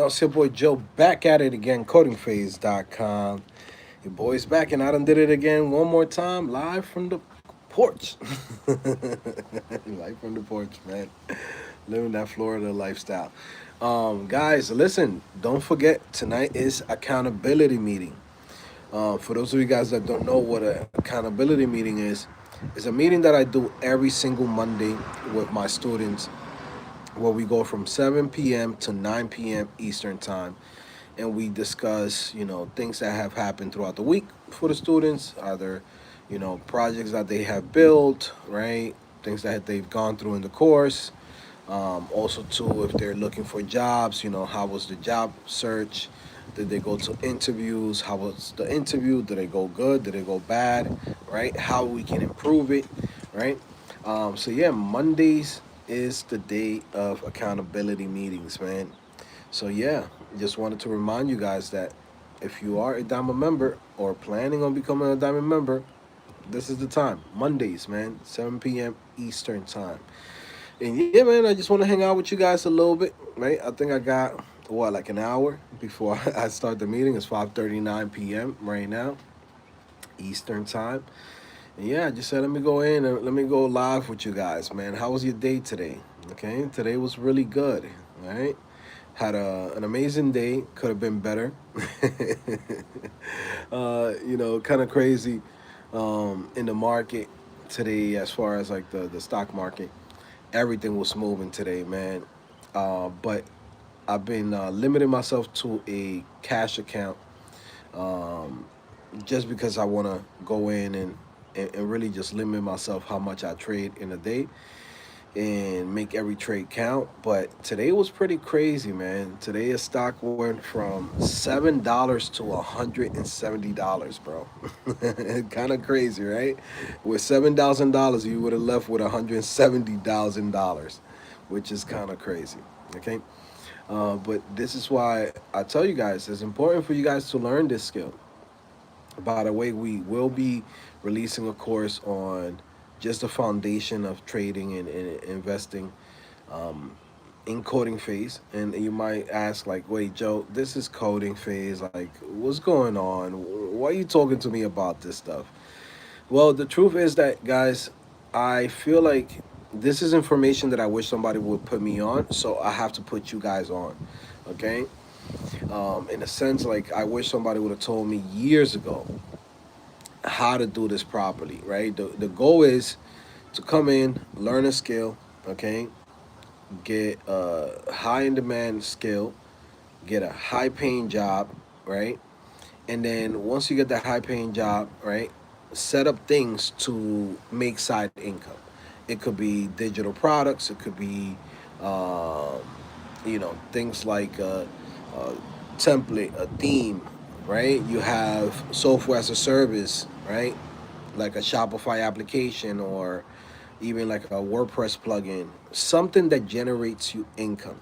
It's your boy Joe back at it again, CodingPhase.com. Your boy's back and I done did it again one more time, live from the porch. Live from the porch, man. Living that Florida lifestyle. Guys, listen, don't forget, tonight is accountability meeting. For those of you guys that don't know what an accountability meeting is, it's a meeting that I do every single Monday with my students where we go from 7 p.m. to 9 p.m. Eastern time, and we discuss, things that have happened throughout the week for the students, either, projects that they have built, right? Things that they've gone through in the course. Also, too, if they're looking for jobs, how was the job search? Did they go to interviews? How was the interview? Did it go good? Did it go bad? Right? How we can improve it, right? So yeah, Mondays is the day of accountability meetings, man. So yeah, just wanted to remind you guys that if you are a Diamond member or planning on becoming a Diamond member, this is the time. Mondays, man, 7 p.m. Eastern time. And yeah, man, I just want to hang out with you guys a little bit, right? I think I got like an hour before I start the meeting. It's 5:39 p.m. right now, Eastern time. And yeah, I just said let me go in and let me go live with you guys, man. How was your day today? Okay, today was really good, right? Had an amazing day. Could have been better. Kind of crazy in the market today as far as like the stock market. Everything was moving today, man. But I've been limiting myself to a cash account um, just because I want to go in and really just limit myself how much I trade in a day and make every trade count. But today was pretty crazy, man. Today a stock went from $7 to $170, bro. Kind of crazy, right? With $7,000, you would have left with $170,000, which is kind of crazy. Okay, but this is why I tell you guys it's important for you guys to learn this skill. By the way, we will be releasing a course on just the foundation of trading and investing in coding phase. And you might ask, like, wait, Joe, this is coding phase. Like, what's going on? Why are you talking to me about this stuff? Well, the truth is that, guys, I feel like this is information that I wish somebody would put me on. So I have to put you guys on. Okay? In a sense, like, I wish somebody would have told me years ago how to do this properly, right? The goal is to come in, learn a skill, okay, get a high in demand skill, get a high paying job, right? And then once you get that high paying job, right, set up things to make side income. It could be digital products, it could be, um, things like a template, a theme, right? You have software as a service, right? Like a Shopify application or even like a WordPress plugin, something that generates you income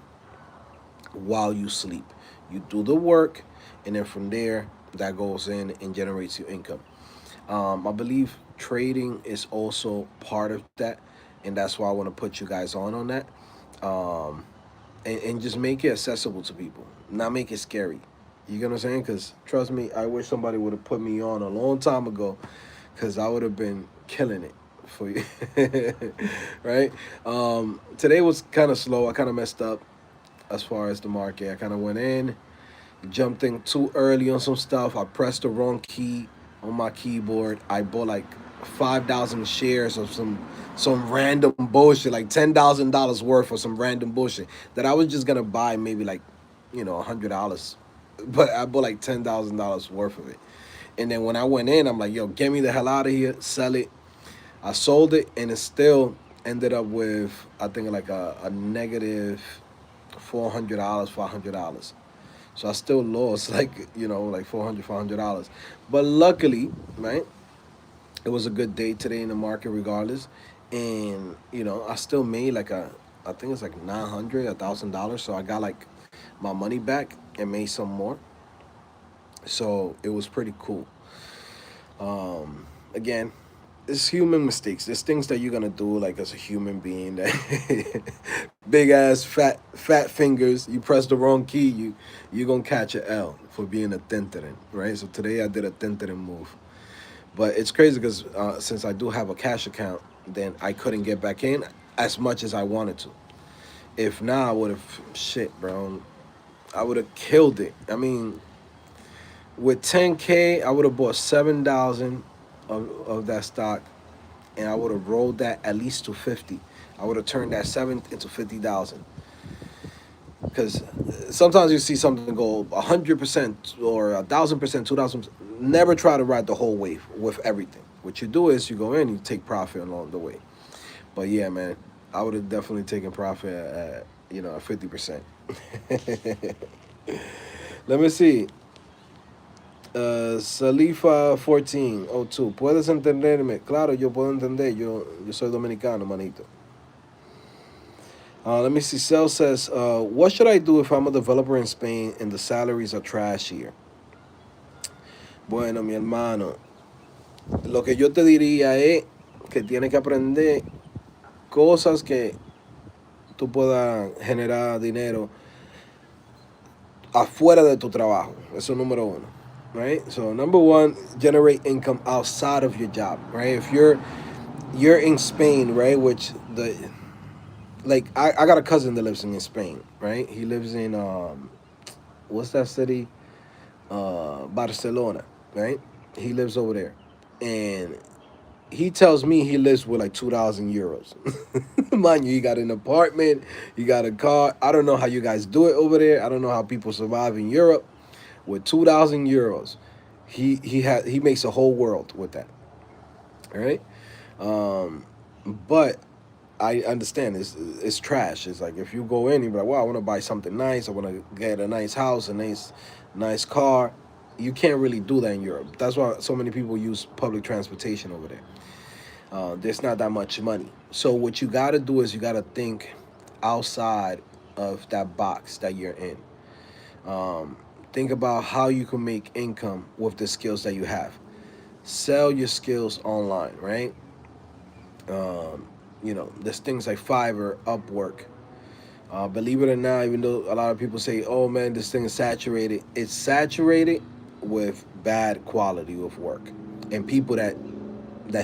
while you sleep. You do the work, and then from there, that goes in and generates you income. I believe trading is also part of that, and that's why I want to put you guys on that, um, and just make it accessible to people, not make it scary. You get what I'm saying? Because trust me, I wish somebody would have put me on a long time ago, because I would have been killing it for you, right? Today was kind of slow. I kind of messed up as far as the market. I kind of went in, jumped in too early on some stuff. I pressed the wrong key on my keyboard. I bought like 5,000 shares of some random bullshit, like $10,000 worth of some random bullshit that I was just gonna buy maybe like $100, but I bought like $10,000 worth of it. And then when I went in, I'm like, yo, get me the hell out of here, sell it. I sold it, and it still ended up with I think like a negative $400, $500. So I still lost like like $400, $500. But luckily, right, it was a good day today in the market regardless, and I still made like I think it's like 900, $1,000. So I got like my money back and made some more. So it was pretty cool. Again, it's human mistakes. There's things that you're gonna do like as a human being that big ass fat fingers. You press the wrong key, you're gonna catch a L for being a tenteren, right? So today I did a tenteren move, but it's crazy because since I do have a cash account, then I couldn't get back in as much as I wanted to. If not, I would have shit, bro. I would have killed it. I mean, with 10K, I would have bought 7,000 of that stock, and I would have rolled that at least to 50. I would have turned that seven into 50,000. Because sometimes you see something go 100% or 1,000%, 2,000. Never try to ride the whole wave with everything. What you do is you go in, you take profit along the way. But yeah, man, I would have definitely taken profit at 50%. Let me see. Salifa 1402. ¿Puedes entenderme? Claro, yo puedo entender. Yo soy dominicano, manito. Let me see. Cell says, what should I do if I'm a developer in Spain and the salaries are trash here? Bueno, mi hermano, lo que yo te diría es que tienes que aprender cosas que tú puedas generar dinero afuera de tu trabajo. Eso es número uno. Right? So number one, generate income outside of your job. Right? If you're in Spain, right? Which the like I got a cousin that lives in Spain, right? He lives in what's that city? Barcelona, right? He lives over there, and he tells me he lives with like 2,000 euros. Mind you, he got an apartment, he got a car. I don't know how you guys do it over there. I don't know how people survive in Europe with 2,000 euros. He makes a whole world with that. All right, um, but I understand it's trash. It's like if you go in, you're like, wow, I want to buy something nice. I want to get a nice house, a nice car. You can't really do that in Europe. That's why so many people use public transportation over there. There's not that much money. So what you got to do is you got to think outside of that box that you're in. Think about how you can make income with the skills that you have. Sell your skills online, right? There's things like Fiverr, Upwork. Believe it or not, even though a lot of people say, "Oh man, this thing is saturated," it's saturated with bad quality of work and people that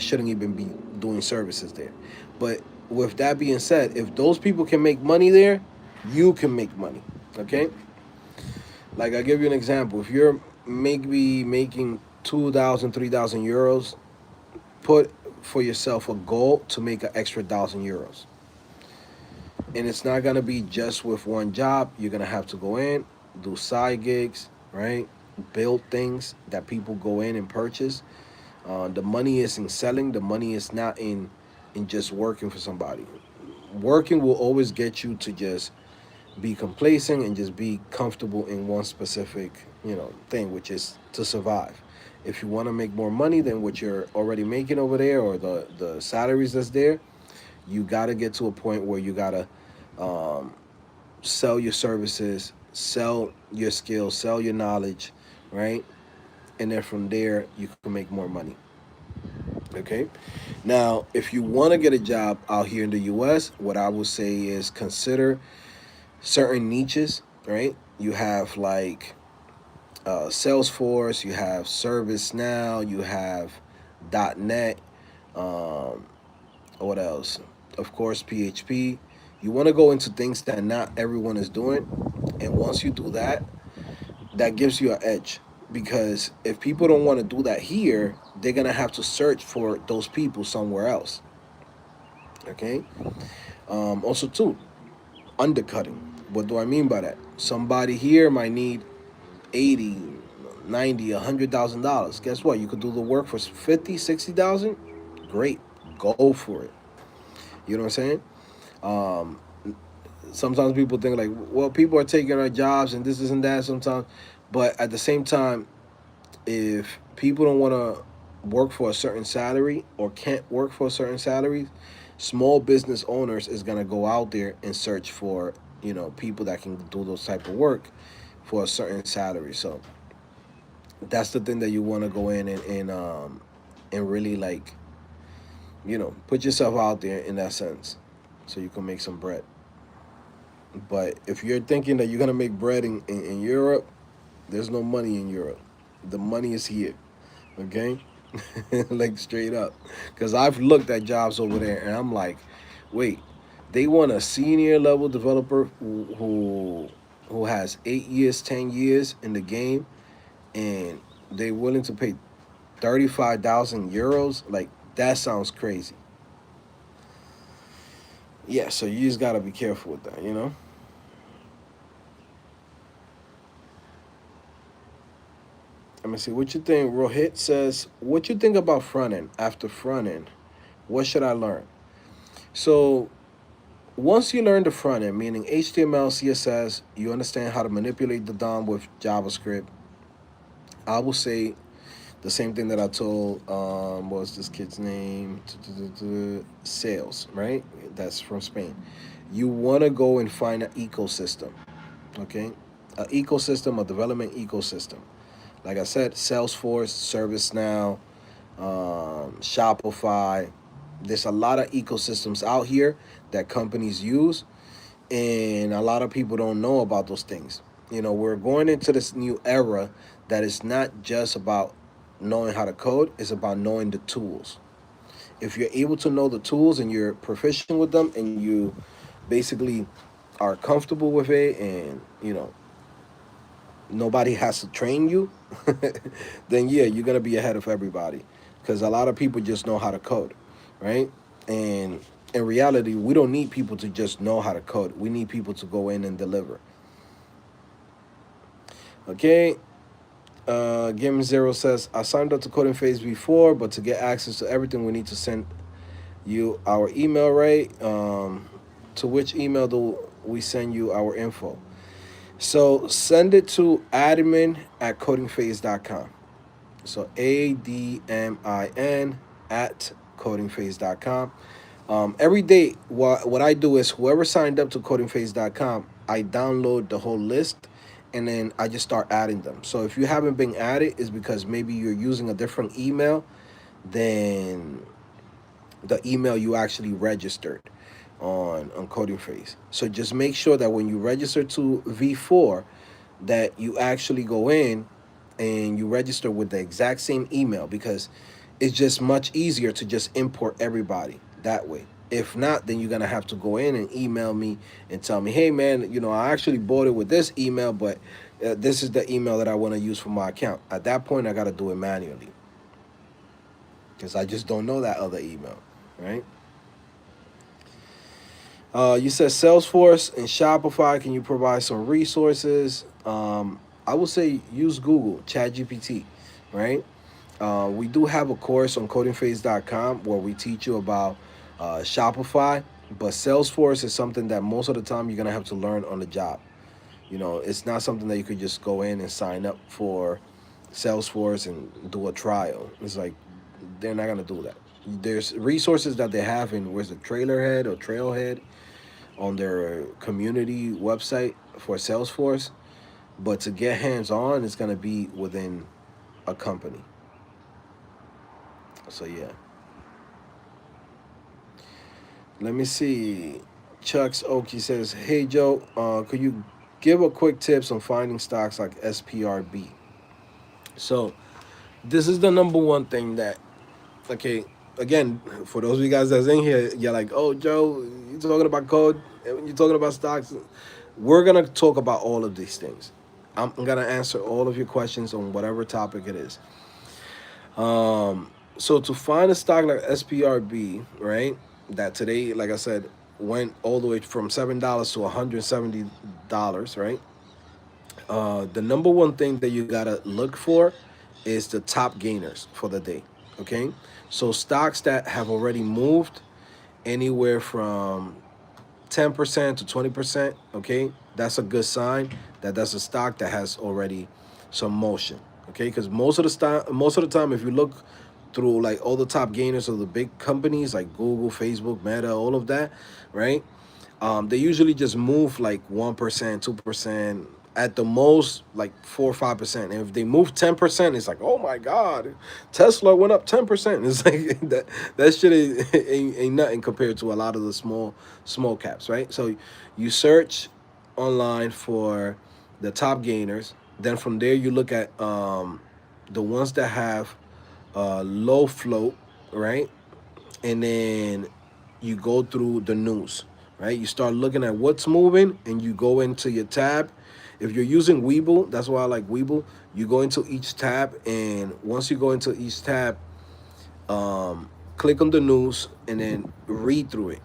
shouldn't even be doing services there. But with that being said, if those people can make money there, you can make money. Okay, like I give you an example. If you're maybe making 2,000, 3,000 euros, put for yourself a goal to make an extra 1,000 euros. And it's not gonna be just with one job. You're gonna have to go in, do side gigs, right? Build things that people go in and purchase. The money is in selling. The money is not in just working for somebody. Working will always get you to just be complacent and just be comfortable in one specific thing, which is to survive. If you want to make more money than what you're already making over there or the salaries that's there, you got to get to a point where you got to um, sell your services, sell your skills, sell your knowledge, right? And then from there, you can make more money. Okay. Now, if you want to get a job out here in the US, what I would say is consider certain niches, right? You have like Salesforce, you have ServiceNow, you have .NET, um, what else? Of course, PHP. You want to go into things that not everyone is doing, and once you do that, that gives you an edge. Because if people don't want to do that here, they're gonna have to search for those people somewhere else. Okay. Also, too, undercutting. What do I mean by that? Somebody here might need 80, 90, $100,000. Guess what? You could do the work for 50, 60,000. Great, go for it. You know what I'm saying? Um, Sometimes people think like, well, people are taking our jobs and this and that sometimes, but at the same time, if people don't want to work for a certain salary or can't work for a certain salary, small business owners is gonna go out there and search for people that can do those type of work for a certain salary. So that's the thing that you want to go in and really like put yourself out there in that sense, so you can make some bread. But if you're thinking that you're gonna make bread in Europe, there's no money in Europe. The money is here. Okay, like straight up. Because I've looked at jobs over there, and I'm like, wait, they want a senior level developer who has 8 years, 10 years in the game, and they willing to pay 35,000 euros. Like that sounds crazy. Yeah, so you just gotta be careful with that. Let me see what you think. Rohit says, "What you think about front end? After front end, what should I learn?" So once you learn the front end, meaning HTML, CSS, you understand how to manipulate the DOM with JavaScript. I will say the same thing that I told what's this kid's name? Sales, right? That's from Spain. You want to go and find an ecosystem, okay? An ecosystem, a development ecosystem. Like I said, Salesforce, ServiceNow, Shopify. There's a lot of ecosystems out here that companies use, and a lot of people don't know about those things. We're going into this new era that is not just about knowing how to code, it's about knowing the tools. If you're able to know the tools and you're proficient with them and you basically are comfortable with it, and nobody has to train you, then yeah, you're gonna be ahead of everybody. Because a lot of people just know how to code, right? And in reality, we don't need people to just know how to code. We need people to go in and deliver. Okay. Game Zero says, I signed up to Coding Phase before, but to get access to everything, we need to send you our email, right? To which email do we send you our info? So send it to admin@codingphase.com. So ADMIN at codingphase.com. Every day, what I do is whoever signed up to codingphase.com, I download the whole list and then I just start adding them. So if you haven't been added, it's because maybe you're using a different email than the email you actually registered on Coding Phase. So just make sure that when you register to V4, that you actually go in and you register with the exact same email, because it's just much easier to just import everybody that way. If not, then you're gonna have to go in and email me and tell me, hey man, I actually bought it with this email, but this is the email that I want to use for my account. At that point, I gotta do it manually because I just don't know that other email, right? You said Salesforce and Shopify. Can you provide some resources? I would say use Google, ChatGPT, right? We do have a course on codingphase.com where we teach you about Shopify, but Salesforce is something that most of the time you're going to have to learn on the job. It's not something that you could just go in and sign up for Salesforce and do a trial. It's like they're not going to do that. There's resources that they have in, where's the Trailerhead or Trailhead, on their community website for Salesforce, but to get hands on, it's gonna be within a company. So yeah, let me see. Chuck's Okie says, "Hey Joe, could you give a quick tips on finding stocks like SPRB?" So this is the number one thing that, okay, again, for those of you guys that's in here, you're like, oh Joe, you talking about code, you're talking about stocks. We're gonna talk about all of these things. I'm gonna answer all of your questions on whatever topic it is. So to find a stock like SPRB, right? That today, like I said, went all the way from $7 to $170, right? The number one thing that you gotta look for is the top gainers for the day. Okay, so stocks that have already moved anywhere from 10% to 20%, okay, that's a good sign that that's a stock that has already some motion, okay? Because most of the time, if you look through like all the top gainers of the big companies like Google, Facebook, Meta, all of that, right? They usually just move like 1%, 2%, at the most like 4 or 5%. And if they move 10%, it's like, oh my God, Tesla went up 10%. It's like that shit ain't nothing compared to a lot of the small caps, right? So you search online for the top gainers. Then from there, you look at the ones that have low float, right? And then you go through the news, right? You start looking at what's moving, and you go into your tab. If you're using Webull, that's why I like Webull. You go into each tab, and once you go into each tab, click on the news and then read through it.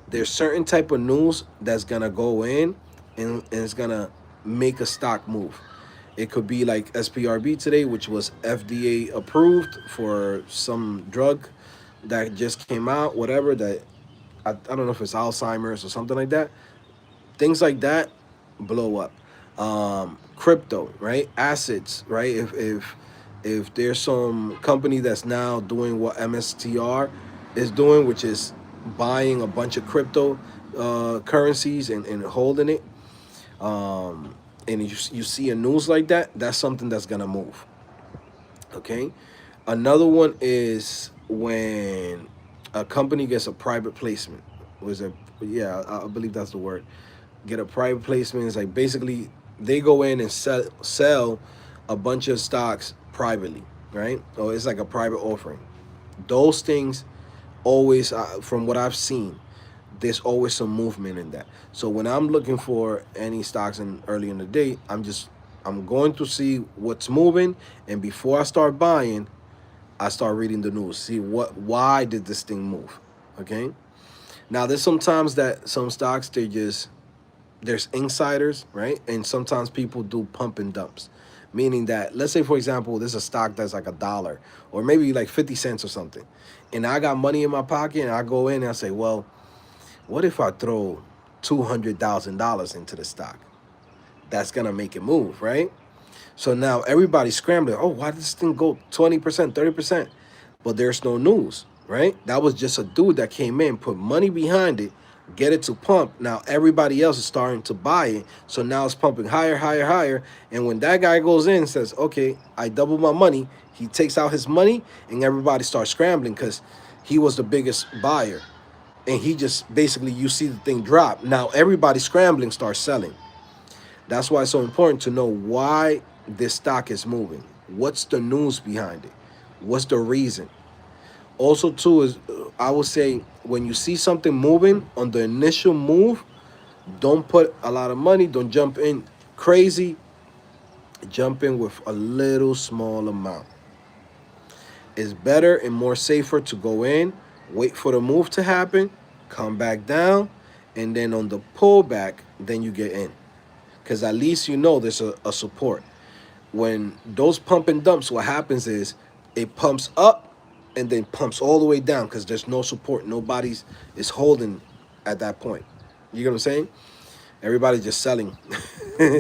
There's certain type of news that's gonna go in, and it's gonna make a stock move. It could be like SPRB today, which was FDA approved for some drug that just came out, whatever that I don't know if it's Alzheimer's or something like that. Things like that blow up. Crypto, right? Assets, right? If there's some company that's now doing what MSTR is doing, which is buying a bunch of crypto currencies and holding it, and you see a news like that, that's something that's gonna move. Okay. Another one is when a company gets a private placement. Was it? Yeah, I believe that's the word. Get a private placement is like basically they go in and sell a bunch of stocks privately, right? So it's like a private offering. Those things always, from what I've seen, there's always some movement in that. So when I'm looking for any stocks in early in the day, I'm going to see what's moving, and before I start buying, I start reading the news, see why did this thing move, okay? Now there's sometimes that some stocks there's insiders, right? And sometimes people do pump and dumps, meaning that let's say for example there's a stock that's like $1 or maybe like 50 cents or something, and I got money in my pocket and I go in and I say, well, what if I throw $200,000 into the stock? That's gonna make it move, right? So now everybody's scrambling. Oh, why did this thing go 20%, 30%? But there's no news, right? That was just a dude that came in, put money behind it, get it to pump. Now everybody else is starting to buy it. So now it's pumping higher, higher, higher. And when that guy goes in and says, okay, I doubled my money, he takes out his money and everybody starts scrambling because he was the biggest buyer. And he just basically, you see the thing drop. Now everybody scrambling starts selling. That's why it's so important to know why this stock is moving. What's the news behind it? What's the reason? Also, too, is I would say when you see something moving on the initial move, don't put a lot of money. Don't jump in crazy. Jump in with a little small amount. It's better and more safer to go in, wait for the move to happen, come back down, and then on the pullback, then you get in. Because at least you know there's a support. When those pump and dumps, what happens is it pumps up and then pumps all the way down because there's no support. Nobody's is holding at that point. You get what I'm saying? Everybody's just selling.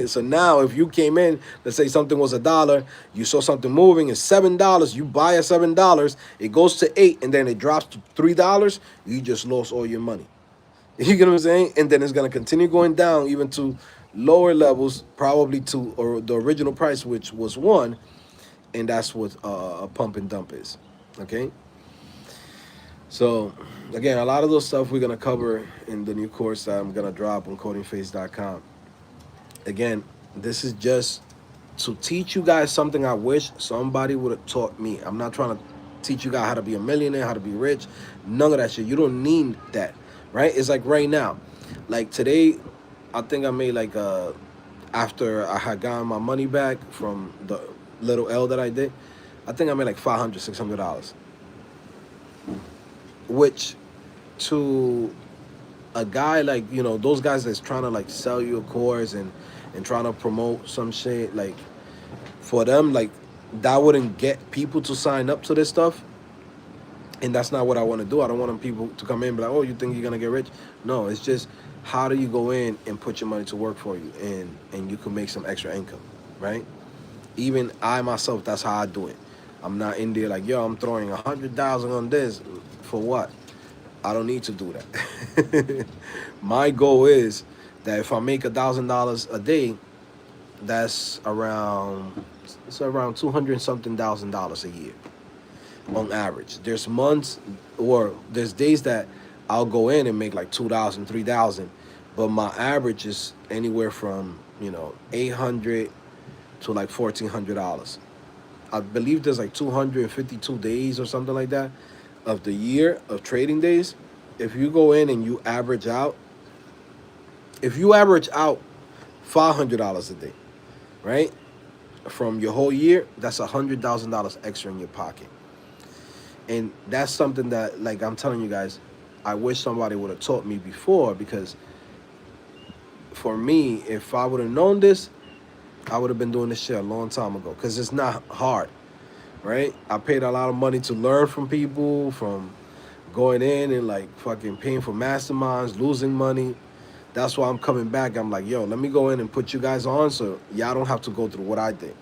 So now if you came in, let's say something was $1, you saw something moving, it's $7, you buy at $7, it goes to 8 and then it drops to $3, you just lost all your money. You get what I'm saying? And then it's gonna continue going down even to lower levels, probably to or the original price, which was 1, and that's what a pump and dump is. Okay. So again, a lot of those stuff we're gonna cover in the new course that I'm gonna drop on CodingPhase.com. Again, this is just to teach you guys something I wish somebody would have taught me. I'm not trying to teach you guys how to be a millionaire, how to be rich, none of that shit. You don't need that, right? It's like right now, like today, I think I made like after I had gotten my money back from the little L that I did, I think I made like $500, $600, which to a guy like those guys that's trying to like sell you a course and trying to promote some shit, like for them, like that wouldn't get people to sign up to this stuff. And that's not what I want to do. I don't want people to come in and be like, oh, you think you're gonna get rich? No, it's just how do you go in and put your money to work for you, and you can make some extra income, right? Even I myself, that's how I do it. I'm not in there like, yo, I'm throwing 100,000 on this for what? I don't need to do that. My goal is that if I make $1,000 a day, that's around 200 something thousand dollars a year on average. There's months or there's days that I'll go in and make like 2,000, 3,000, but my average is anywhere from 800 to like $1,400. I believe there's like 252 days or something like that of the year of trading days. If you go in and you average out, if you average out $500 a day, right, from your whole year, that's $100,000 extra in your pocket. And that's something that, like I'm telling you guys, I wish somebody would have taught me before, because for me, if I would have known this, I would have been doing this shit a long time ago. Because it's not hard, right? I paid a lot of money to learn from people, from going in and like fucking paying for masterminds, losing money. That's why I'm coming back. I'm like, yo, let me go in and put you guys on so y'all don't have to go through what I did.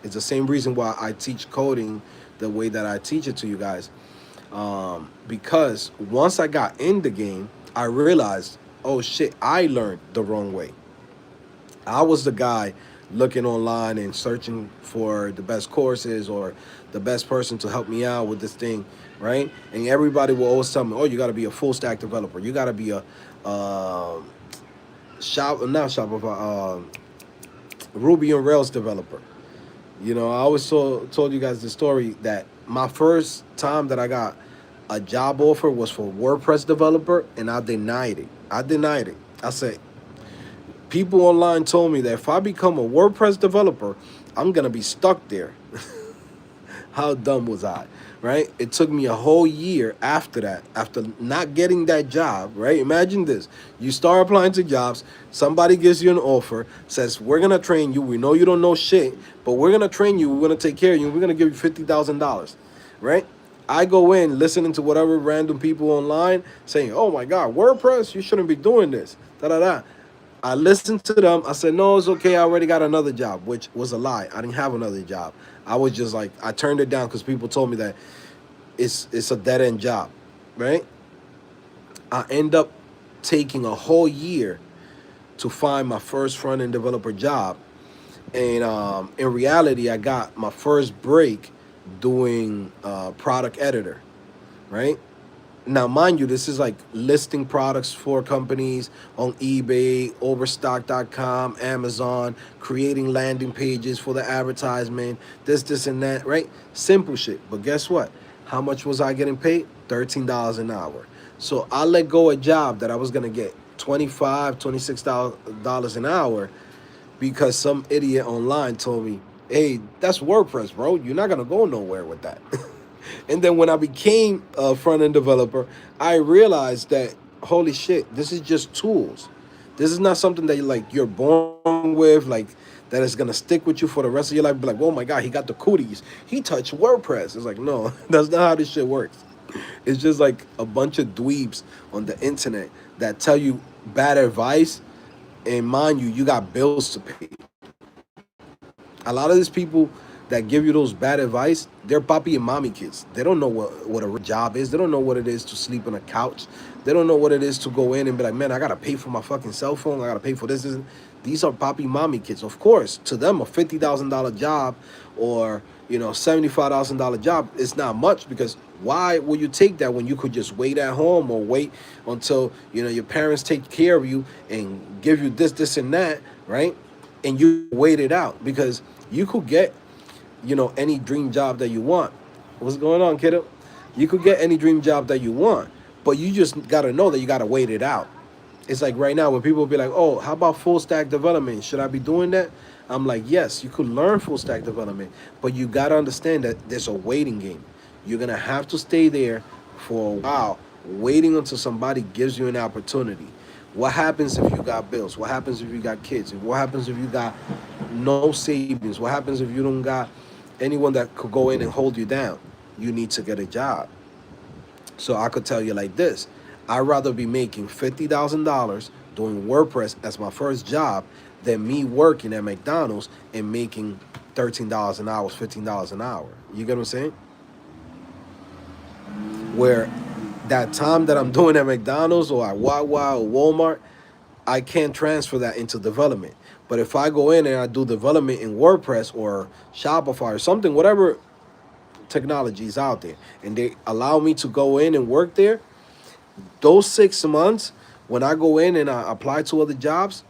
It's the same reason why I teach coding the way that I teach it to you guys. Because once I got in the game, I realized, oh shit, I learned the wrong way. I was the guy looking online and searching for the best courses or the best person to help me out with this thing, right? And everybody will always tell me, "Oh, you got to be a full stack developer. You got to be a shop, not Shopify, Ruby on Rails developer." I always told you guys the story that my first time that I got a job offer was for WordPress developer, and I denied it. I said, people online told me that if I become a WordPress developer, I'm gonna be stuck there. How dumb was I, right? It took me a whole year after that, after not getting that job, right? Imagine this. You start applying to jobs, somebody gives you an offer, says, we're gonna train you. We know you don't know shit, but we're gonna train you, we're gonna take care of you, we're gonna give you $50,000, right? I go in listening to whatever random people online saying, oh my God, WordPress, you shouldn't be doing this. Da da da. I listened to them. I said, no, it's okay. I already got another job, which was a lie. I didn't have another job. I was just like, I turned it down because people told me that it's a dead end job, right? I end up taking a whole year to find my first front end developer job. And in reality, I got my first break doing product editor, right? Now, mind you, this is like listing products for companies on eBay, Overstock.com, Amazon, creating landing pages for the advertisement, this, and that, right? Simple shit. But guess what? How much was I getting paid? $13 an hour. So I let go a job that I was going to get $25, $26 an hour because some idiot online told me, hey, that's WordPress, bro. You're not going to go nowhere with that. And then when I became a front end developer, I realized that, holy shit, this is just tools. This is not something that you're born with, like that is gonna stick with you for the rest of your life. Be like, oh my God, he got the cooties. He touched WordPress. It's like, no, that's not how this shit works. It's just like a bunch of dweebs on the internet that tell you bad advice, and mind you, you got bills to pay. A lot of these people that give you those bad advice, they're papi and mommy kids. They don't know what a real job is. They don't know what it is to sleep on a couch. They don't know what it is to go in and be like, man, I gotta pay for my fucking cell phone. I gotta pay for this. These are papi mommy kids. Of course, to them, a $50,000 job or $75,000 job is not much, because why would you take that when you could just wait at home or wait until your parents take care of you and give you this, and that, right? And you wait it out, because you could get any dream job that you want. What's going on, kiddo? You could get any dream job that you want, but you just got to know that you got to wait it out. It's like right now when people be like, oh, how about full stack development? Should I be doing that? I'm like, yes, you could learn full stack development, but you got to understand that there's a waiting game. You're going to have to stay there for a while, waiting until somebody gives you an opportunity. What happens if you got bills? What happens if you got kids? What happens if you got no savings? What happens if you don't got anyone that could go in and hold you down? You need to get a job. So I could tell you like this. I'd rather be making $50,000 doing WordPress as my first job than me working at McDonald's and making $13 an hour, $15 an hour. You get what I'm saying? Where that time that I'm doing at McDonald's or at Wawa or Walmart, I can't transfer that into development. But if I go in and I do development in WordPress or Shopify or something, whatever technology is out there, and they allow me to go in and work there, those 6 months When I go in and I apply to other jobs,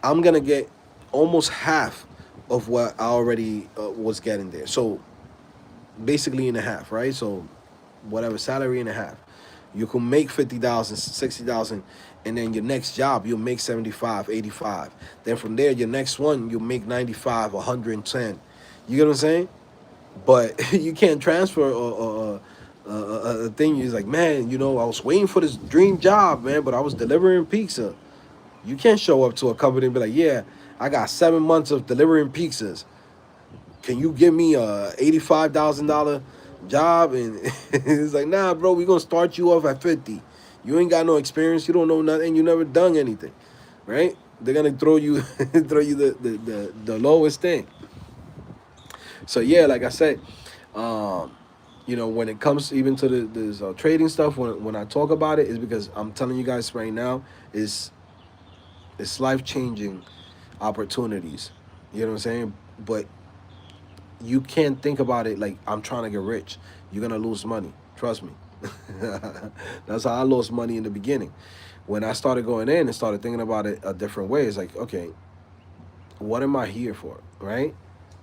I'm gonna get almost half of what I already was getting there. So basically in a half, right? So whatever salary in a half. You can make 50,000, 60,000, and then your next job you'll make 75, 85. Then from there, your next one you'll make 95, 110. You get what I'm saying? But you can't transfer a thing. You're like, man, I was waiting for this dream job, man, but I was delivering pizza. You can't show up to a company and be like, yeah, I got 7 months of delivering pizzas. Can you give me a $85,000 job? And it's like, nah, bro, we gonna start you off at 50. You ain't got no experience. You don't know nothing. You never done anything, right? They're gonna throw you throw you the lowest thing. So yeah, like I said, um, when it comes even to this trading stuff, when I talk about it, is because I'm telling you guys right now, is it's life changing opportunities. You know what I'm saying? But you can't think about it like I'm trying to get rich. You're gonna lose money. Trust me. That's how I lost money in the beginning. When I started going in and started thinking about it a different way, it's like, okay, what am I here for? Right?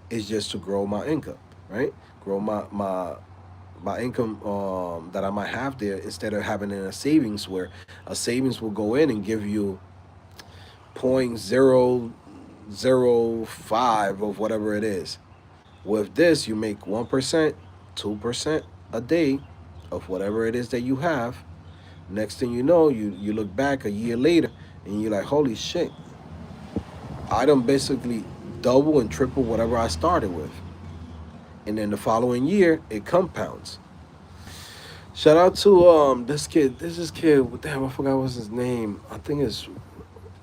It's just to grow my income, right? Grow my income that I might have there instead of having in a savings where a savings will go in and give you 0.005 of whatever it is. With this, you make 1%, 2% a day of whatever it is that you have. Next thing you know, you look back a year later and you're like, holy shit, I done basically double and triple whatever I started with. And then the following year, it compounds. Shout out to this kid. This kid. Damn, I forgot what's his name. I think it's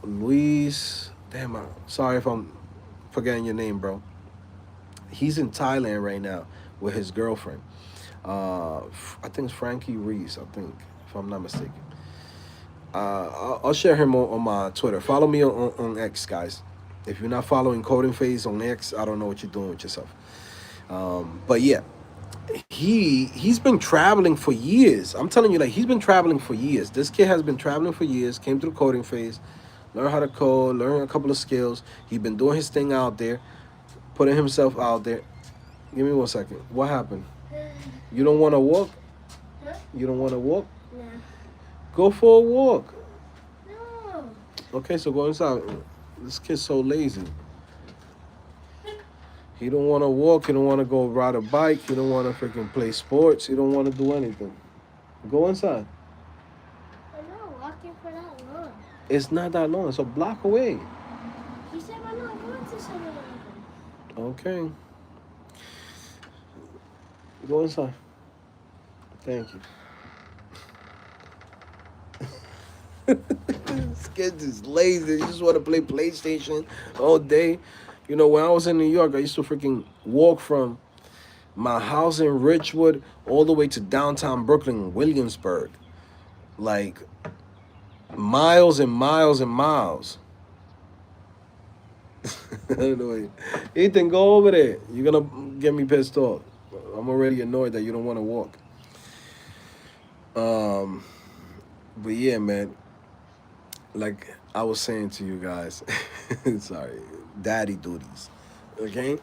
Luis. Damn, sorry if I'm forgetting your name, bro. He's in Thailand right now with his girlfriend. I think it's Frankie Reese. I think, if I'm not mistaken. I'll share him on my Twitter. Follow me on X, guys. If you're not following CodingPhase on X, I don't know what you're doing with yourself. But yeah, he's been traveling for years. I'm telling you, like he's been traveling for years. This kid has been traveling for years. Came through CodingPhase, learned how to code, learned a couple of skills. He's been doing his thing out there, putting himself out there. Give me 1 second. What happened? You don't want to walk? Huh? You don't want to walk? No. Go for a walk. No. Okay, so go inside. This kid's so lazy. He don't want to walk. He don't want to go ride a bike. He don't want to freaking play sports. He don't want to do anything. Go inside. I'm not walking for that long. It's not that long. It's a block away. He said I'm not going to 7-Eleven. Okay. Go inside. Thank you. This kid is lazy. You just want to play PlayStation all day. When I was in New York, I used to freaking walk from my house in Richwood all the way to downtown Brooklyn, Williamsburg. Like miles and miles and miles. Ethan, go over there. You're going to get me pissed off. I'm already annoyed that you don't want to walk. But yeah, man. Like I was saying to you guys, sorry, daddy duties. Okay?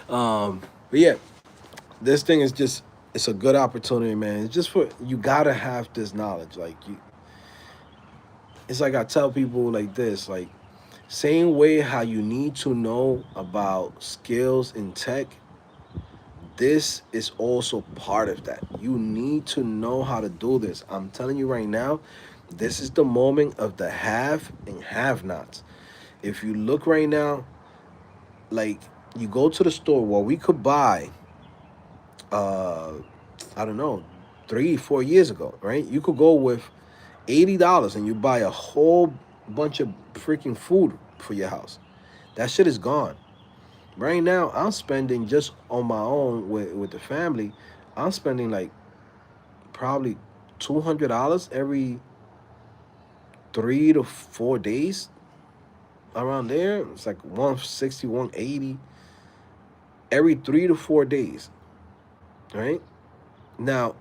But yeah, this thing is just it's a good opportunity, man. It's just for you gotta have this knowledge. Like it's like I tell people like this, like same way how you need to know about skills in tech, this is also part of that. You need to know how to do this. I'm telling you right now, this is the moment of the have and have nots. If you look right now, like you go to the store where we could buy uh I don't know, 3 4 years ago, right? You could go with $80 and you buy a whole bunch of freaking food for your house. That shit is gone. Right now, I'm spending just on my own with the family. I'm spending like probably $200 every 3 to 4 days around there. It's like 160, 180 every 3 to 4 days. Right now,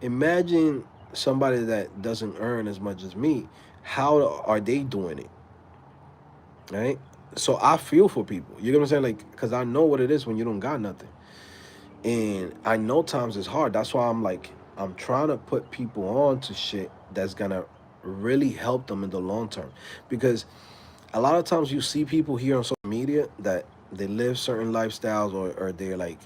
imagine somebody that doesn't earn as much as me. how are they doing it, right? So I feel for people. You know what I'm saying? Like, cause I know what it is when you don't got nothing, and I know times is hard. That's why I'm like, I'm trying to put people on to shit that's gonna really help them in the long term, because a lot of times you see people here on social media that they live certain lifestyles, or they're like,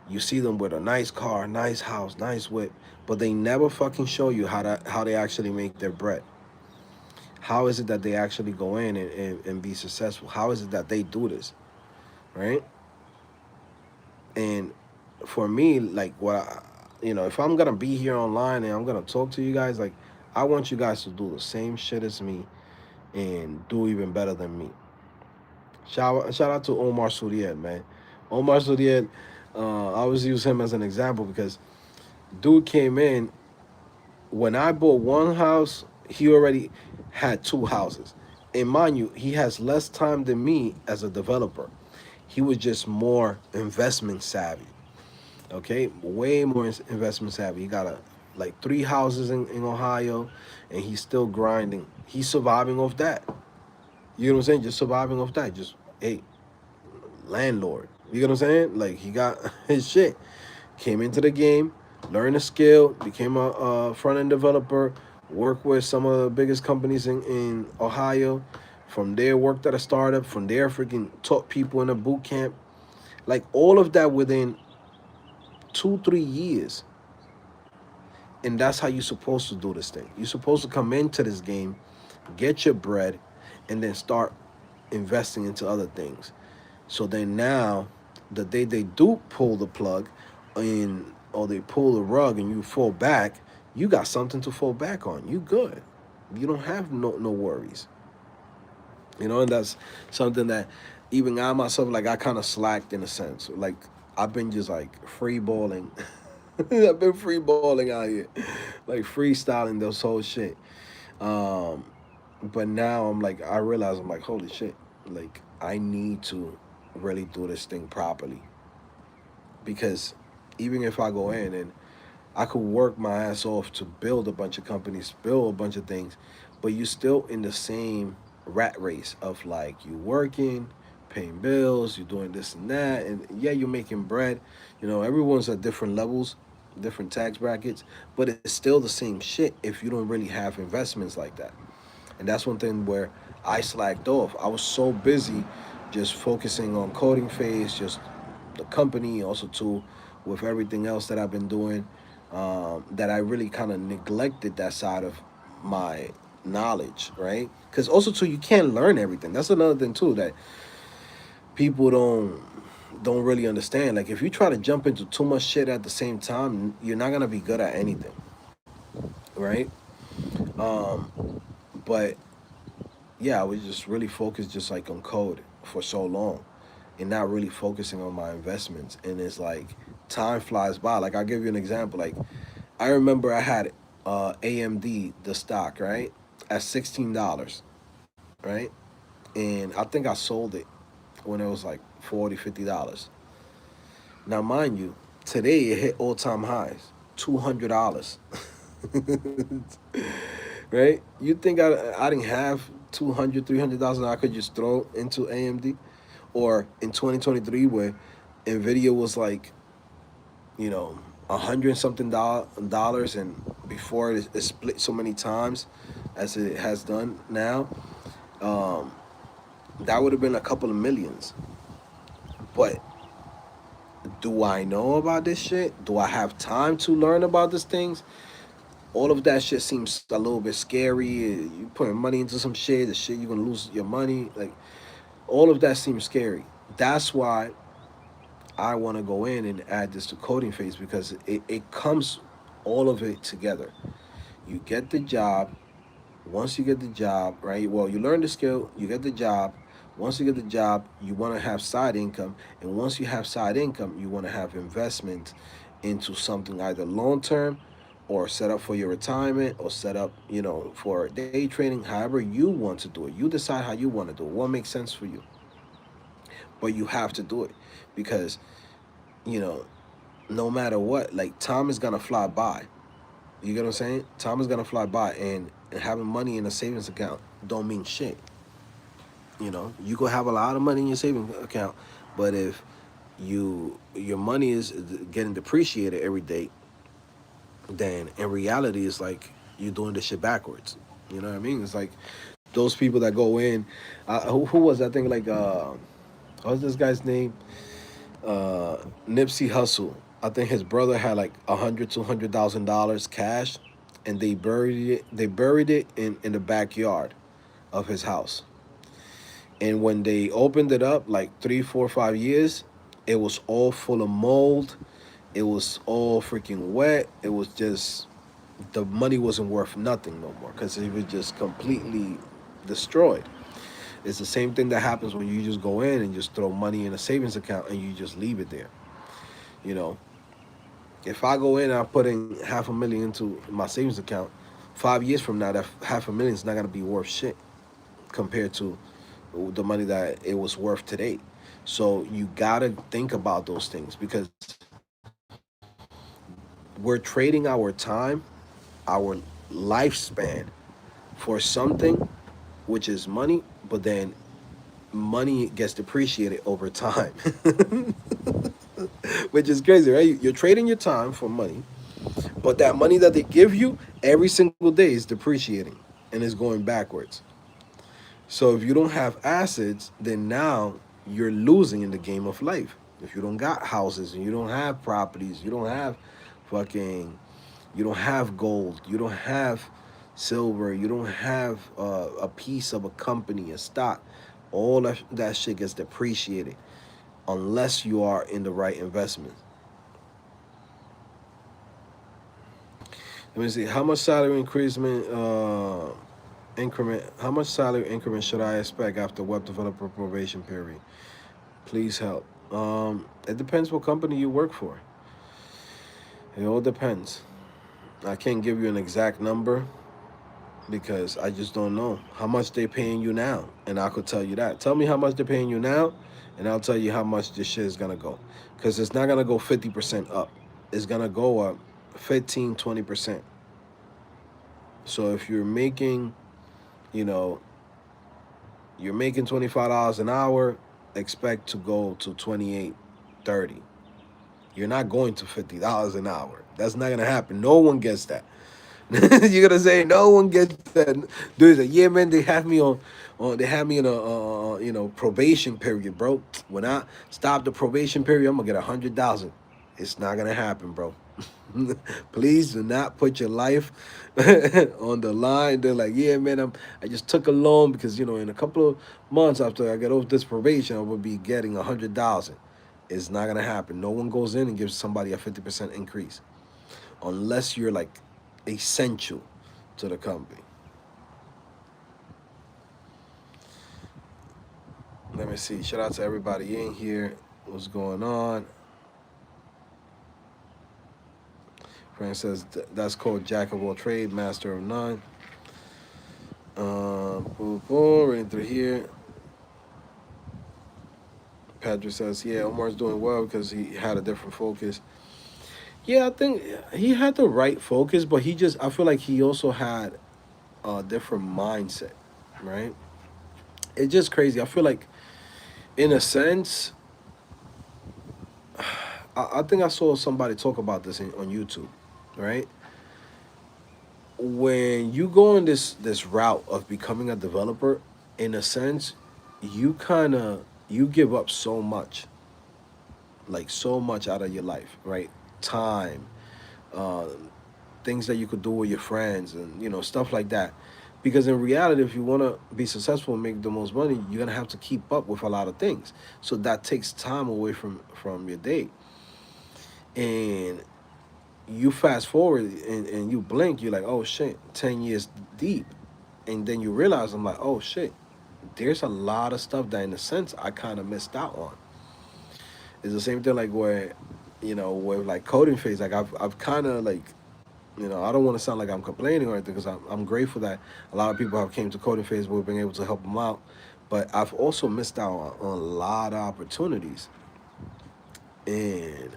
you see them with a nice car, nice house, nice whip, but they never fucking show you how they actually make their bread. How is it that they actually go in and be successful? How is it that they do this, right? And for me, like, if I'm gonna be here online and I'm gonna talk to you guys, like, I want you guys to do the same shit as me and do even better than me. Shout out to Omar Suriel, man. Omar Suriel, I always use him as an example because dude came in when I bought one house, he already had two houses. And mind you, he has less time than me as a developer. He was just more investment savvy. Okay, way more investment savvy. He got like three houses in Ohio, and he's still grinding. He's surviving off that. You know what I'm saying? Just surviving off that. Just, hey, landlord. You know what I'm saying? Like, he got his shit. Came into the game, learned a skill, became a front end developer, worked with some of the biggest companies in Ohio. From there, worked at a startup. From there, freaking taught people in a boot camp. Like, all of that within 2, 3 years. And that's how you're supposed to do this thing. You're supposed to come into this game, get your bread, and then start investing into other things. So then now, the day they do pull the plug, or they pull the rug and you fall back, you got something to fall back on. You good. You don't have no worries. And that's something that even I myself, like, I kind of slacked in a sense. Like, I've been just like free balling. I've been free balling out here, like freestyling this whole shit. Um, but now I'm like, I realize I'm like, holy shit, like, I need to really do this thing properly, because even if I go in and I could work my ass off to build a bunch of companies, build a bunch of things, but you're still in the same rat race of, like, you working, paying bills, you're doing this and that, and yeah, you're making bread. Everyone's at different levels, different tax brackets, but it's still the same shit if you don't really have investments like that. And that's one thing where I slacked off. I was so busy just focusing on coding phase, just the company, also too with everything else that I've been doing, that I really kind of neglected that side of my knowledge, right? Because also too, you can't learn everything. That's another thing too that people don't really understand. Like, if you try to jump into too much shit at the same time, you're not gonna be good at anything, right? But yeah, I was just really focused just like on code for so long, and not really focusing on my investments. And it's like time flies by. Like, I'll give you an example. Like, I remember I had AMD, the stock, right, at $16, right? And I think I sold it when it was like 40, $50. Now, mind you, today it hit all time highs, $200. Right? You think I didn't have 200, 300,000 I could just throw into AMD? Or in 2023, where Nvidia was like, you know, $100 something, and before it split so many times as it has done now, um, that would have been a couple of millions. But do I know about this shit? Do I have time to learn about these things? All of that shit seems a little bit scary. You putting money into some shit, the shit you're gonna lose your money. Like, all of that seems scary. That's why I want to go in and add this to coding phase, because it comes all of it together. You get the job. Once you get the job, right? Well, you learn the skill, you get the job. Once you get the job, you want to have side income. And once you have side income, you want to have investment into something either long term, or set up for your retirement, or set up, for day trading, however you want to do it. You decide how you want to do it, what makes sense for you. But you have to do it, because, you know, no matter what, like, time is gonna fly by. You get what I'm saying? Time is gonna fly by, and and having money in a savings account don't mean shit. You know, you could have a lot of money in your savings account, but if your money is getting depreciated every day, then in reality it's like you're doing this shit backwards. You know what I mean? It's like those people that go in. Who was that? I think like what was this guy's name? Uh, Nipsey Hussle. I think his brother had like $100,000 cash, and they buried it. They buried it in the backyard of his house. And when they opened it up, like 3, 4, 5 years, it was all full of mold. It was all freaking wet. It was just the money wasn't worth nothing no more because it was just completely destroyed. It's the same thing that happens when you just go in and just throw money in a savings account and you just leave it there. You know, if I go in and I put in half a million into my savings account, 5 years from now, that half a million is not gonna be worth shit compared to the money that it was worth today. So you gotta think about those things because we're trading our time, our lifespan for something which is money, but then money gets depreciated over time, which is crazy, right? You're trading your time for money, but that money that they give you every single day is depreciating and is going backwards. So if you don't have assets, then now you're losing in the game of life. If you don't got houses and you don't have properties, you don't have fucking, you don't have gold, you don't have silver, you don't have a piece of a company, a stock, all that shit gets depreciated unless you are in the right investment. Let me see. How much salary increment? How much salary increment should I expect after web developer probation period? Please help. It depends what company you work for. It all depends. I can't give you an exact number because I just don't know how much they paying you now, and I could tell you that. Tell me how much they're paying you now, and I'll tell you how much this shit is gonna go. Because it's not gonna go 50% up. It's gonna go up 15, 20%. So if you're making, you know, you're making $25 an hour, expect to go to 28, 30. You're not going to $50 an hour. That's not gonna happen. No one gets that. You're gonna say no one gets that. Dude, like, yeah, man, they have me they have me in a probation period, bro. When I stop the probation period, I'm gonna get 100,000. It's not gonna happen, bro. Please do not put your life on the line. They're like, yeah, man, I just took a loan because in a couple of months after I get off this probation, I will be getting 100,000. It's not gonna happen. No one goes in and gives somebody a 50% increase unless you're like essential to the company. Let me see. Shout out to everybody in here. What's going on? Frank says that's called Jack of all trade, master of none. Boom, boom, right through here. Patrick says, yeah, Omar's doing well because he had a different focus. Yeah, I think he had the right focus, but I feel like he also had a different mindset, right? It's just crazy. I feel like, in a sense, I think I saw somebody talk about this on YouTube, right? When you go on this route of becoming a developer, in a sense, you give up so much, like so much out of your life, right? Time, uh, things that you could do with your friends, and stuff like that. Because in reality, if you want to be successful and make the most money, you're gonna have to keep up with a lot of things. So that takes time away from your day. And you fast forward and you blink, you're like, oh shit, 10 years deep. And then you realize, I'm like, oh shit, there's a lot of stuff that in a sense I kind of missed out on. It's the same thing like where, with like CodingPhase, like I've kind of like, I don't want to sound like I'm complaining or anything because I'm grateful that a lot of people have came to CodingPhase, we've been able to help them out. But I've also missed out on a lot of opportunities. And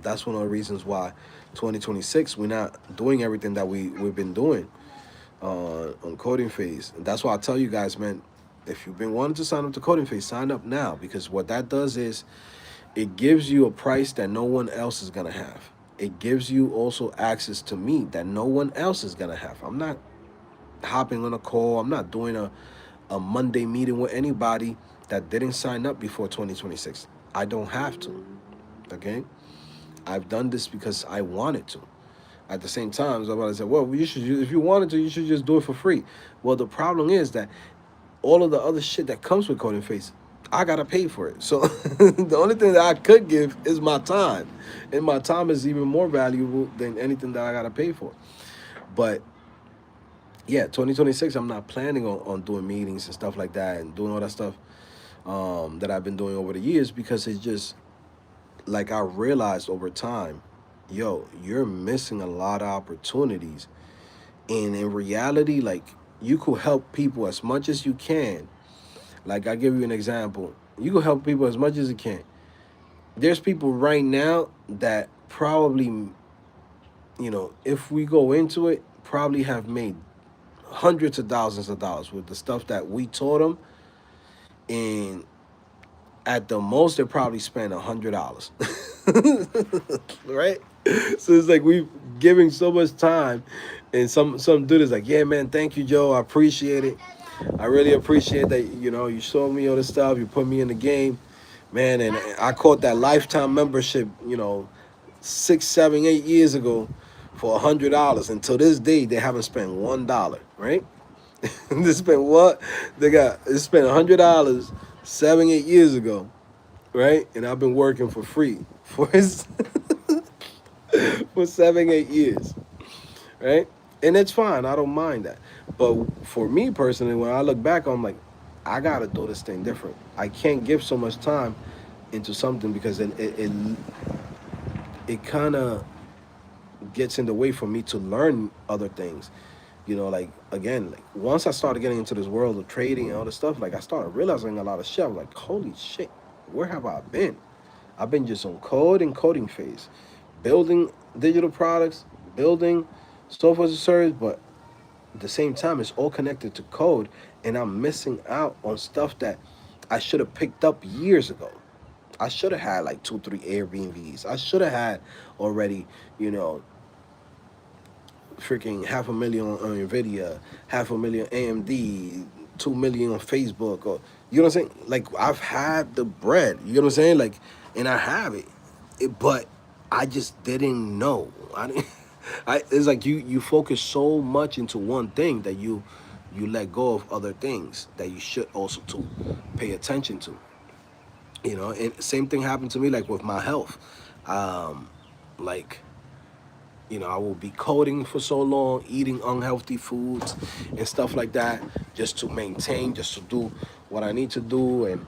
that's one of the reasons why 2026 we're not doing everything that we've been doing. on CodingPhase. And that's why I tell you guys, man, if you've been wanting to sign up to CodingPhase, sign up now, because what that does is it gives you a price that no one else is gonna have. It gives you also access to me that no one else is gonna have. I'm not hopping on a call. I'm not doing a Monday meeting with anybody that didn't sign up before 2026. I don't have to. Okay, I've done this because I wanted to. At the same time, somebody said, "Well, you should. If you wanted to, you should just do it for free." Well, the problem is that all of the other shit that comes with CodingPhase, I gotta pay for it. So the only thing that I could give is my time, and my time is even more valuable than anything that I gotta pay for. But yeah, 2026, I'm not planning on doing meetings and stuff like that and doing all that stuff that I've been doing over the years, because it's just like I realized over time, yo, you're missing a lot of opportunities. And in reality, like, you could help people as much as you can. Like, I give you an example. You can help people as much as you can. There's people right now that probably, if we go into it, probably have made hundreds of thousands of dollars with the stuff that we taught them. And at the most, they probably spent $100. Right? So it's like we giving so much time, and some dude is like, "Yeah, man, thank you, Joe. I appreciate it. I really appreciate that. You showed me all this stuff. You put me in the game, man. And I caught that lifetime membership, 6, 7, 8 years ago, for $100. Until this day, they haven't spent $1. Right? They spent what? They spent $100 7, 8 years ago, right? And I've been working for free for for 7, 8 years, right? And it's fine. I don't mind that. But for me personally, when I look back, I'm like, I gotta do this thing different. I can't give so much time into something, because it kind of gets in the way for me to learn other things. Like, again, like, once I started getting into this world of trading and all this stuff, like, I started realizing a lot of shit. I was like, holy shit, where have I been? I've been just on code and coding phase, building digital products, building software as a service, but at the same time, it's all connected to code, and I'm missing out on stuff that I should have picked up years ago. I should have had like 2, 3 Airbnbs. I should have had already, you know, freaking half a million on Nvidia, half a million AMD, 2 million on Facebook, or you know what I'm saying? Like, I've had the bread, you know what I'm saying? Like, and I have but I just didn't know. I didn't. It's like you focus so much into one thing that you let go of other things that you should also to pay attention to. And same thing happened to me, like with my health. Like, I will be coding for so long, eating unhealthy foods and stuff like that, just to maintain, just to do what I need to do. And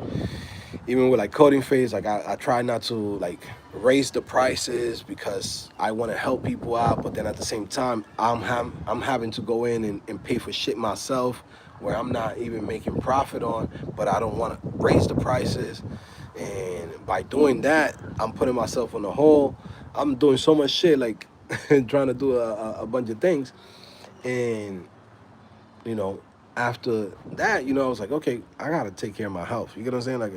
even with like coding phase, like I try not to like raise the prices because I want to help people out, but then at the same time, I'm having to go in and pay for shit myself where I'm not even making profit on, but I don't want to raise the prices. And by doing that, I'm putting myself on the hole. I'm doing so much shit, like trying to do a bunch of things. And, you know, after that, I was like, okay, I got to take care of my health. You get what I'm saying? Like,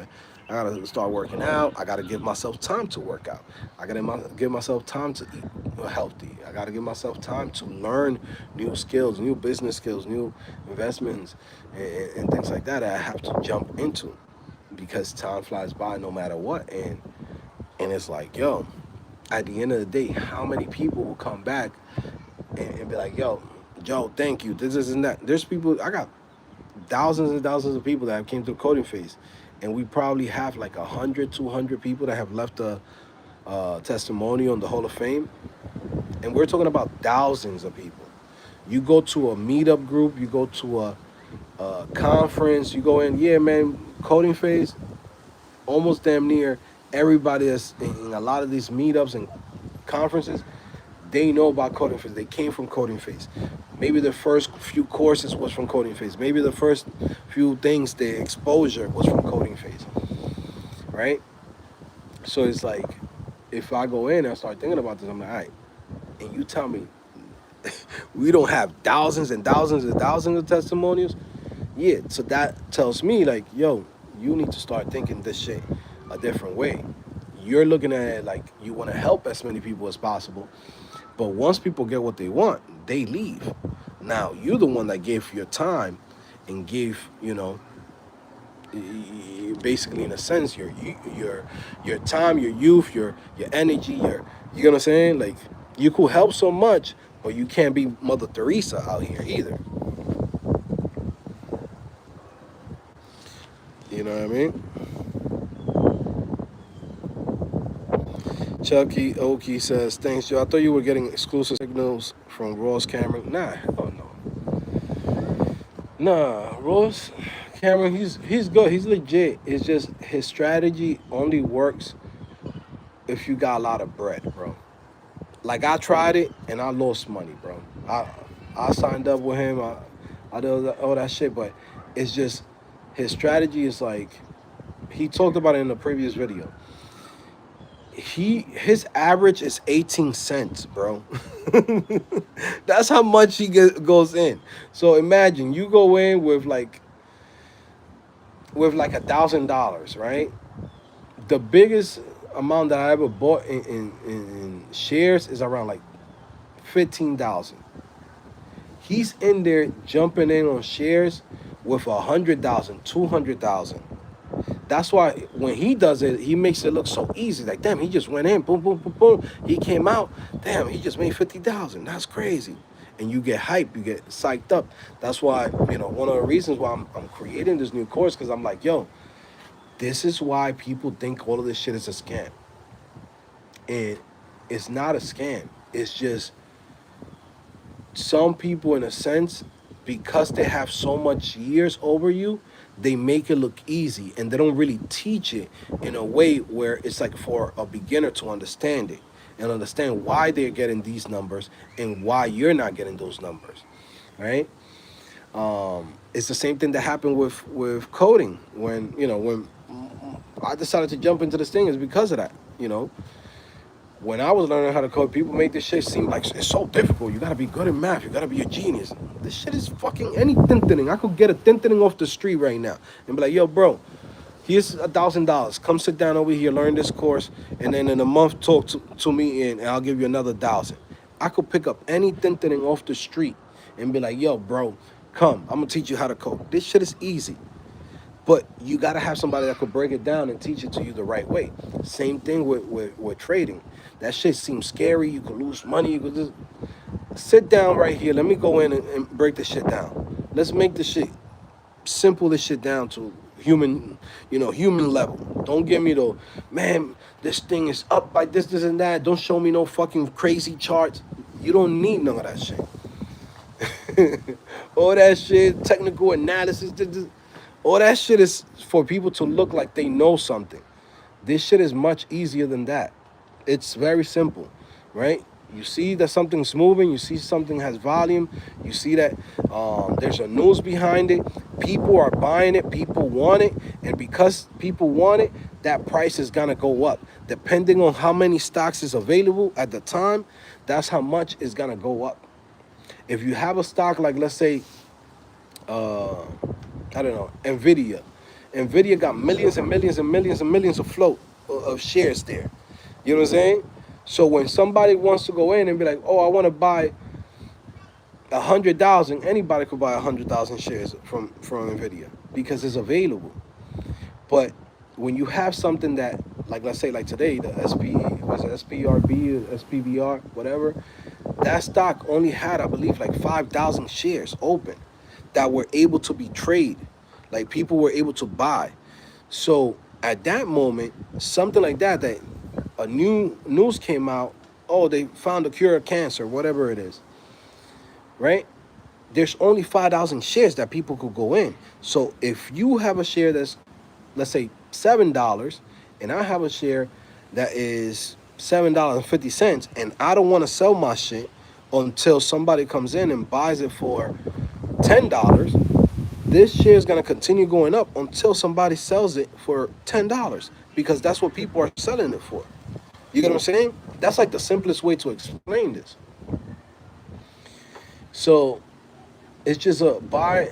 I got to start working out. I got to give myself time to work out. I got to give myself time to eat healthy. I got to give myself time to learn new skills, new business skills, new investments, and things like that I have to jump into, because time flies by no matter what. And it's like, yo, at the end of the day, how many people will come back and be like, yo, Joe, thank you. This isn't that. There's people, I got thousands and thousands of people that have came through Coding Phase. And we probably have like 100, 200 people that have left a testimonial on the Hall of Fame. And we're talking about thousands of people. You go to a meetup group, you go to a conference, you go in, yeah, man, Coding Phase, almost damn near everybody that's in a lot of these meetups and conferences, they know about Coding Phase. They came from Coding Phase. Maybe the first few courses was from Coding Phase. Maybe the first few things, the exposure was from Coding Phase, right? So it's like, if I go in and I start thinking about this, I'm like, all right, and you tell me We don't have thousands and thousands and thousands of testimonials. Yeah, so that tells me like, yo, you need to start thinking this shit a different way. You're looking at it like you want to help as many people as possible, but once people get what they want, they leave. Now you're the one that gave your time and gave, basically in a sense your time, your youth, your energy, you know what I'm saying? Like you could help so much, but you can't be Mother Teresa out here either. You know what I mean? Chucky Oki says, "Thanks, Joe. I thought you were getting exclusive signals from Ross Cameron. Nah, oh no, nah. Ross Cameron, he's good. He's legit. It's just his strategy only works if you got a lot of bread, bro. Like I tried it and I lost money, bro. I signed up with him. I did all that shit, but it's just his strategy is like he talked about it in the previous video. His average is 18 cents, bro. That's how much goes in. So imagine you go in with like $1,000, right? The biggest amount that I ever bought in shares is around like 15,000. He's in there jumping in on shares with 100,000, 200,000. That's why when he does it, he makes it look so easy. Like, damn, he just went in, boom, boom, boom, boom. He came out, damn, he just made 50,000. That's crazy. And you get hyped, you get psyched up. That's why, one of the reasons why I'm creating this new course, because I'm like, yo, this is why people think all of this shit is a scam. And it's not a scam. It's just some people, in a sense, because they have so much years over you, they make it look easy and they don't really teach it in a way where it's like for a beginner to understand it and understand why they're getting these numbers and why you're not getting those numbers, right? It's the same thing that happened with coding when I decided to jump into this thing is because of that. When I was learning how to code, people make this shit seem like it's so difficult. You gotta be good in math. You gotta be a genius. This shit is fucking any tintining. I could get a tintining off the street right now and be like, yo, bro, here's $1,000. Come sit down over here, learn this course, and then in a month talk to me and I'll give you another 1,000. I could pick up any tintining off the street and be like, yo, bro, come. I'm gonna teach you how to code. This shit is easy. But you got to have somebody that could break it down and teach it to you the right way. Same thing with trading. That shit seems scary. You could lose money. You could just sit down right here. Let me go in and break this shit down. Let's make this shit simple. This shit down to human level. Don't give me the, man, this thing is up by this, and that. Don't show me no fucking crazy charts. You don't need none of that shit. All that shit, technical analysis. All that shit is for people to look like they know something. This shit is much easier than that. It's very simple, right? You see that something's moving. You see something has volume. You see that there's a news behind it. People are buying it. People want it. And because people want it, that price is going to go up. Depending on how many stocks is available at the time, that's how much is going to go up. If you have a stock like, let's say, I don't know, Nvidia. Nvidia got millions and millions and millions and millions of float of shares there. You know what I'm saying? So when somebody wants to go in and be like, oh, I want to buy 100,000, anybody could buy 100,000 shares from Nvidia because it's available. But when you have something that, like, let's say, like today, the SPRB, SPBR, whatever, that stock only had, I believe, like 5,000 shares open that were able to be traded, like people were able to buy. So at that moment, something like that a new news came out, oh, they found a cure of cancer, whatever it is, right? There's only 5,000 shares that people could go in. So if you have a share that's, let's say, $7, and I have a share that is $7.50, and I don't want to sell my shit until somebody comes in and buys it for $10, this share is going to continue going up until somebody sells it for $10 because that's what people are selling it for. You get what I'm saying? That's like the simplest way to explain this. So it's just a buy,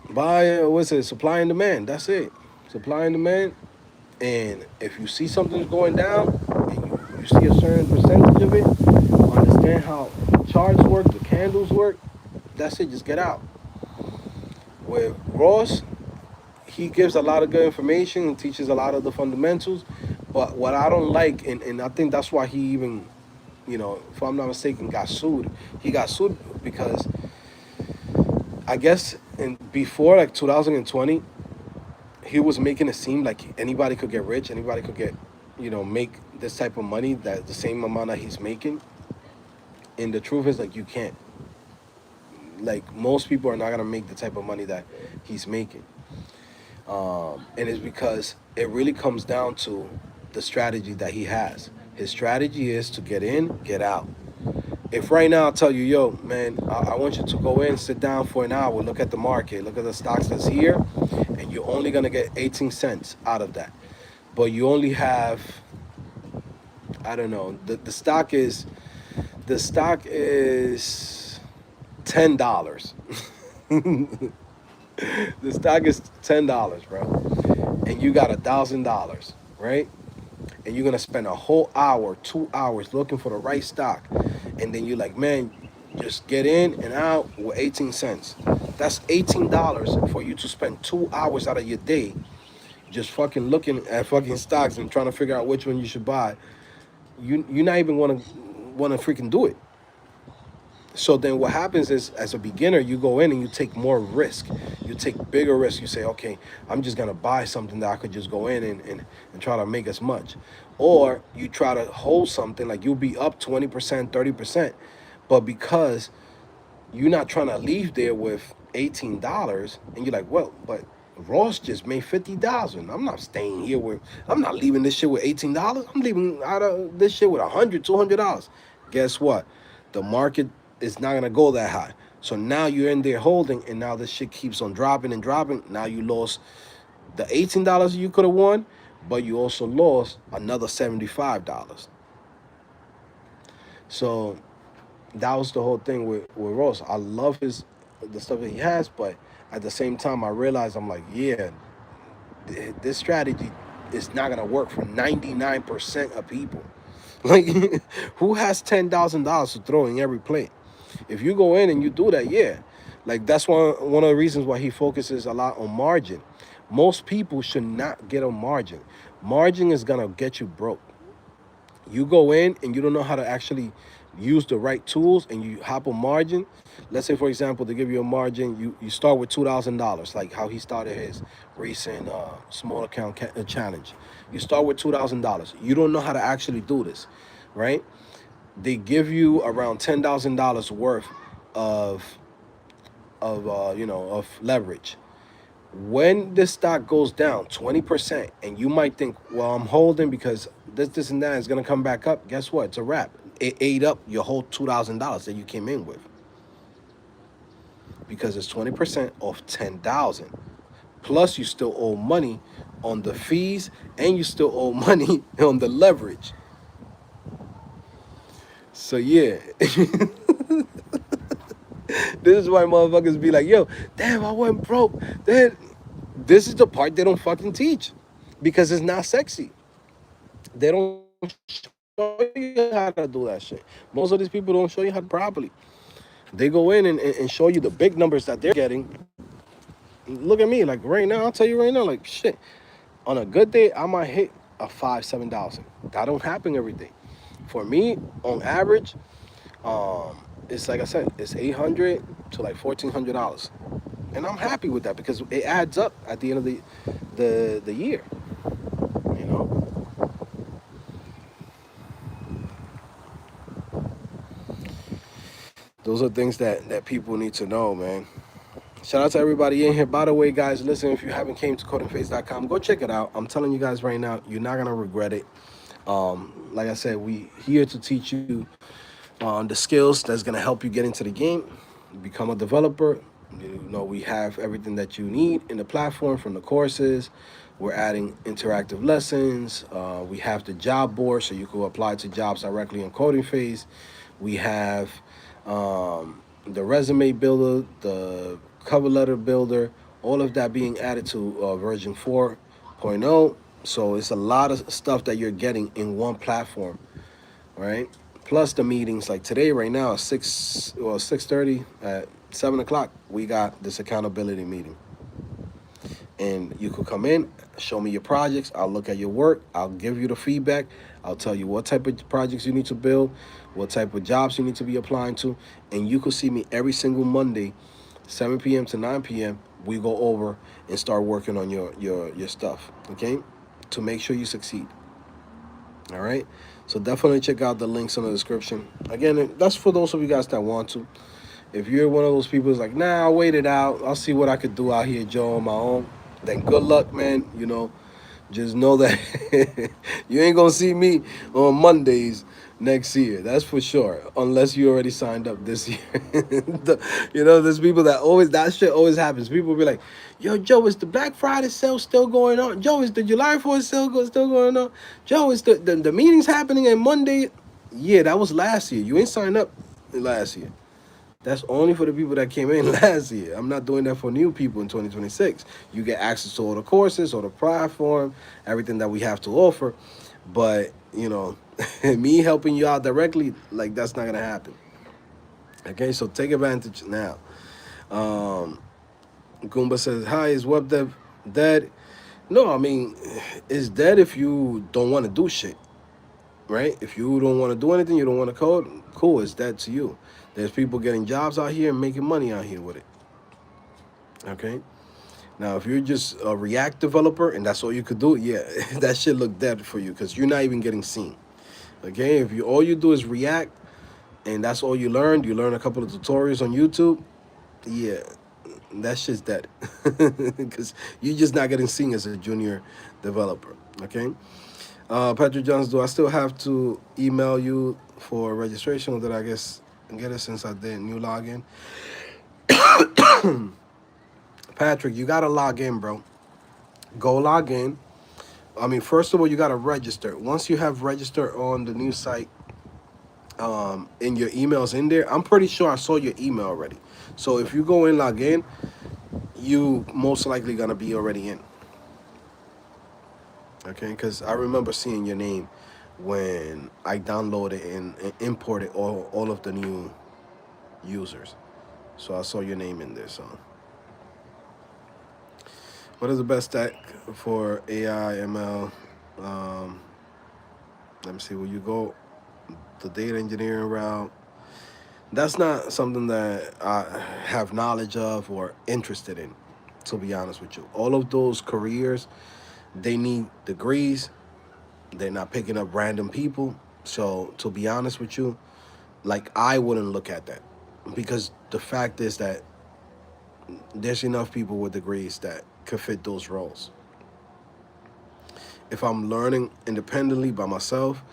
buy, what's it, supply and demand. That's it. Supply and demand. And if you see something's going down and you see a certain percentage of it, understand how charts work, the candles work, that's it, just get out. With Ross, he gives a lot of good information and teaches a lot of the fundamentals. But what I don't like, and I think that's why he even, if I'm not mistaken, got sued. He got sued because I guess in before like 2020, he was making it seem like anybody could get rich, anybody could get, make this type of money that the same amount that he's making. And the truth is like you can't. Like most people are not gonna make the type of money that he's making. And it's because it really comes down to the strategy that he has. His strategy is to get in, get out. If right now I tell you, yo, man, I want you to go in, sit down for an hour, look at the market, look at the stocks that's here, and you're only gonna get 18 cents out of that. But you only have, I don't know, the stock is $10. The stock is $10, bro. And you got $1,000, right? And you're gonna spend a whole hour, 2 hours looking for the right stock, and then you're like, man, just get in and out with 18 cents. That's $18 for you to spend 2 hours out of your day just fucking looking at fucking stocks and trying to figure out which one you should buy. You're not even wanna freaking do it. So then what happens is, as a beginner, you go in and you take more risk. You take bigger risk. You say, okay, I'm just gonna buy something that I could just go in and try to make as much. Or you try to hold something like you'll be up 20%, 30%, but because you're not trying to leave there with $18, and you're like, well, but Ross just made 50,000. I'm not staying here with. I'm not leaving this shit with $18. I'm leaving out of this shit with $100, $200. Guess what? The market is not gonna go that high. So now you're in there holding, and now this shit keeps on dropping and dropping. Now you lost the $18 you could have won, but you also lost another $75. So that was the whole thing with Ross. I love the stuff that he has, but at the same time, I realized I'm like, yeah, this strategy is not gonna work for 99% of people. Like, who has $10,000 to throw in every plate? If you go in and you do that, yeah, like that's one of the reasons why he focuses a lot on margin. Most people should not get a margin. Margin is gonna get you broke. You go in and you don't know how to actually use the right tools and you hop a margin. Let's say, for example, to give you a margin, you start with $2,000, like how he started his recent small account challenge. You start with $2,000. You don't know how to actually do this, right? They give you around $10,000 worth of of leverage. When the stock goes down 20%, and you might think, well, I'm holding because this and that is going to come back up. Guess what? It's a wrap. It ate up your whole $2,000 that you came in with, because it's 20% off 10,000. Plus you still owe money on the fees, and you still owe money on the leverage. So yeah, this is why motherfuckers be like, yo, damn, I went broke. Then this is the part they don't fucking teach, because it's not sexy. They don't show you how to do that shit. Most of these people don't show you how to properly. They go in and show you the big numbers that they're getting. Look at me, like right now, I'll tell you right now, like shit. On a good day, I might hit a 5, 7,000. That don't happen every day. For me, on average, it's like I said, it's 800 to like $1,400, and I'm happy with that because it adds up at the end of the year. You know, those are things that people need to know, man. Shout out to everybody in here. By the way, guys, listen, if you haven't came to CodingPhase.com, go check it out. I'm telling you guys right now, you're not gonna regret it. Like I said, we here to teach you the skills that's gonna help you get into the game, become a developer. You know, we have everything that you need in the platform, from the courses. We're adding interactive lessons. We have the job board, so you can apply to jobs directly in Coding Phase. We have the resume builder, the cover letter builder, all of that being added to version 4.0. So it's a lot of stuff that you're getting in one platform, right? Plus the meetings like today, right now, 6:30 at 7 o'clock, we got this accountability meeting, and you could come in, show me your projects. I'll look at your work. I'll give you the feedback. I'll tell you what type of projects you need to build, what type of jobs you need to be applying to, and you could see me every single Monday, 7 p.m. to 9 p.m. We go over and start working on your stuff, okay, to make sure you succeed. All right. So definitely check out the links in the description. Again, that's for those of you guys that want to. If you're one of those people who's like, nah, I'll wait it out. I'll see what I could do out here, Joe, on my own. Then good luck, man. Just know that you ain't gonna see me on Mondays next year. That's for sure. Unless you already signed up this year. There's people that always that shit always happens. People be like, "Yo, Joe, is the Black Friday sale still going on? Joe, is the July 4th sale still going on? Joe, is the meetings happening on Monday?" Yeah, that was last year. You ain't signed up last year. That's only for the people that came in last year. I'm not doing that for new people in 2026. You get access to all the courses, all the platform, everything that we have to offer. But, me helping you out directly, like, that's not going to happen. Okay, so take advantage now. Um, Goomba says, hi, is web dev dead? No, I mean, it's dead if you don't want to do shit, right? If you don't want to do anything, you don't want to code, cool, it's dead to you. There's people getting jobs out here and making money out here with it. Okay. Now, if you're just a React developer and that's all you could do, yeah, that shit look dead for you because you're not even getting seen. Okay. If you all you do is React and that's all you learn a couple of tutorials on YouTube, yeah, that shit's dead because you're just not getting seen as a junior developer. Okay. Patrick Jones, do I still have to email you for registration or did I guess get it since I did new login? Patrick, you gotta log in, bro. Go log in. I mean, first of all, you gotta register. Once you have registered on the new site, and your email's in there, I'm pretty sure I saw your email already. So if you go and log in, you most likely gonna be already in. Okay, because I remember seeing your name when I downloaded and imported all of the new users. So I saw your name in there. So, what is the best stack for AI ML? Um, Let me see. Will you go the data engineering route? That's not something that I have knowledge of or interested in, to be honest with you. All of those careers, they need degrees. They're not picking up random people. So, to be honest with you, like, I wouldn't look at that because the fact is that there's enough people with degrees that could fit those roles. If I'm learning independently by myself,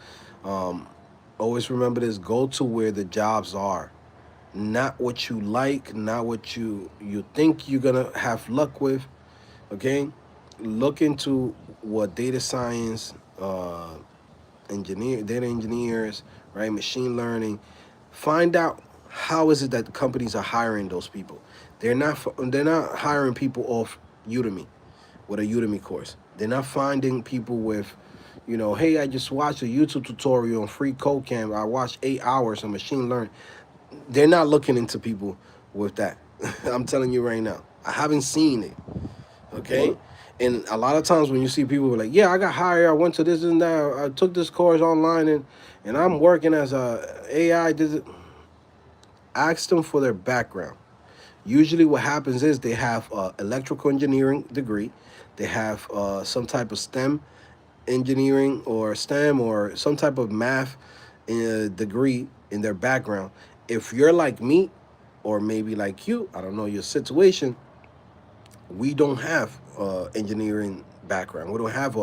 um, always remember this: go to where the jobs are, not what you like, not what you think you're gonna have luck with. Okay, look into what data science, data engineers, right, machine learning. Find out how is it that the companies are hiring those people. They're not hiring people off Udemy with a Udemy course. They're not finding people with, hey, I just watched a YouTube tutorial on free code camp. I watched 8 hours on machine learning. They're not looking into people with that. I'm telling you right now. I haven't seen it. Okay. And a lot of times when you see people like, yeah, I got hired, I went to this and that, I took this course online and I'm working as a AI. Ask them for their background. Usually what happens is they have electrical engineering degree. They have some type of STEM engineering or STEM or some type of math degree in their background. If you're like me or maybe like you, I don't know your situation, we don't have engineering background. We don't have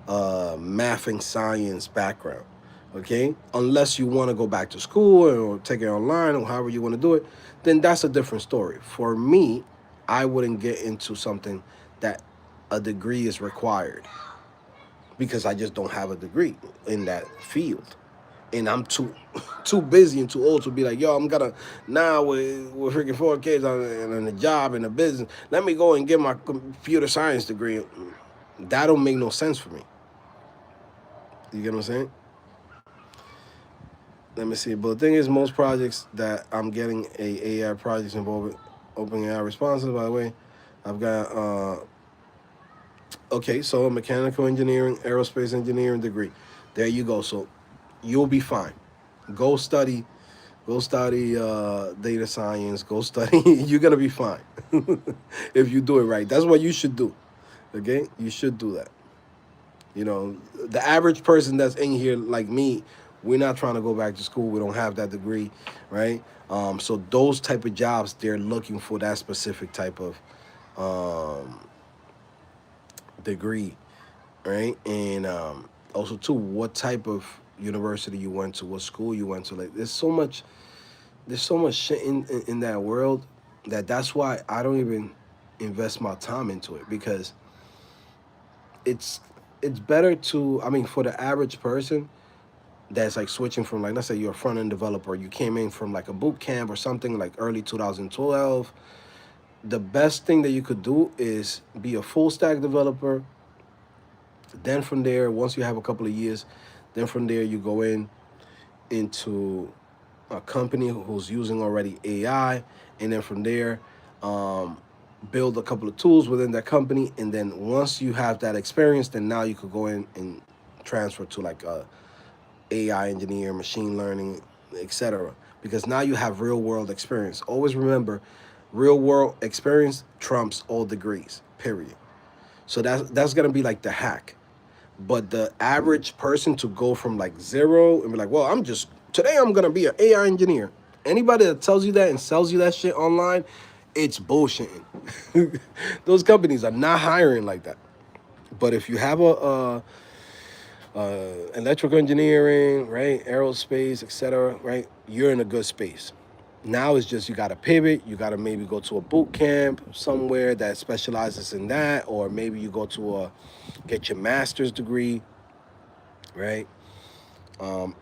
a math and science background. Okay, unless you want to go back to school or take it online or however you want to do it, then that's a different story. For me, I wouldn't get into something that a degree is required because I just don't have a degree in that field. and I'm too too busy and too old to be like, yo, I'm gonna now with freaking 4 kids and a job and a business. Let me go and get my computer science degree. That don't make no sense for me. You get what I'm saying? Let me see. But the thing is, most projects that I'm getting AI projects involving OpenAI responses. By the way, I've got okay, so a mechanical engineering, aerospace engineering degree. There you go. So you'll be fine. Go study data science. Go study. You're gonna be fine if you do it right. That's what you should do. Okay, you should do that. You know, the average person that's in here like me, we're not trying to go back to school. We don't have that degree, right? So those type of jobs, they're looking for that specific type of um, degree, right? And also too, what type of university you went to, what school you went to. Like, there's so much shit in that world that's why I don't even invest my time into it because it's it's better to, I mean, for the average person that's like switching from, like, let's say you're a front end developer, you came in from like a boot camp or something like early 2012. The best thing that you could do is be a full stack developer. Then from there, once you have a couple of years, then from there you go into a company who's using already AI, and then from there, um, build a couple of tools within that company, and then once you have that experience, then now you could go in and transfer to like a AI engineer, machine learning, etc. Because now you have real world experience. Always remember, real world experience trumps all degrees. Period. So that's gonna be like the hack. But the average person to go from like zero and be like, well, I'm just today I'm gonna be an AI engineer. Anybody that tells you that and sells you that shit online, it's bullshitting. Those companies are not hiring like that. But if you have electrical engineering, right, aerospace, etc., right, you're in a good space. Now it's just you got to pivot. You got to maybe go to a boot camp somewhere that specializes in that, or maybe you go to get your master's degree, right?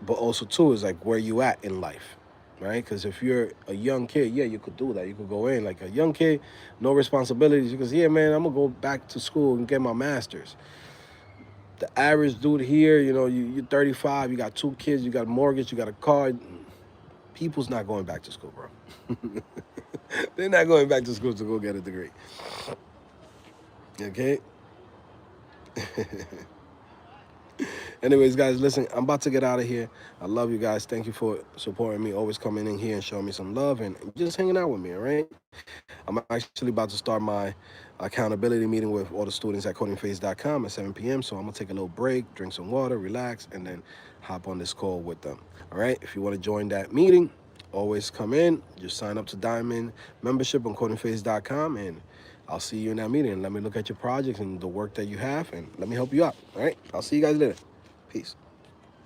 But also too is like where you at in life, right? Because if you're a young kid, yeah, you could do that. You could go in like a young kid, no responsibilities. You can say, yeah, man, I'm gonna go back to school and get my master's. The average dude here, you know, you're 35, you got 2 kids, you got a mortgage, you got a car. People's not going back to school, bro. They're not going back to school to go get a degree. Okay. Anyways, guys, listen, I'm about to get out of here. I love you guys. Thank you for supporting me, always coming in here and showing me some love and just hanging out with me, all right? I'm actually about to start my accountability meeting with all the students at CodingPhase.com at 7 p.m. So I'm going to take a little break, drink some water, relax, and then hop on this call with them. All right? If you want to join that meeting, always come in. Just sign up to Diamond membership on CodingPhase.com, and I'll see you in that meeting. Let me look at your projects and the work that you have, and let me help you out. All right? I'll see you guys later. Peace.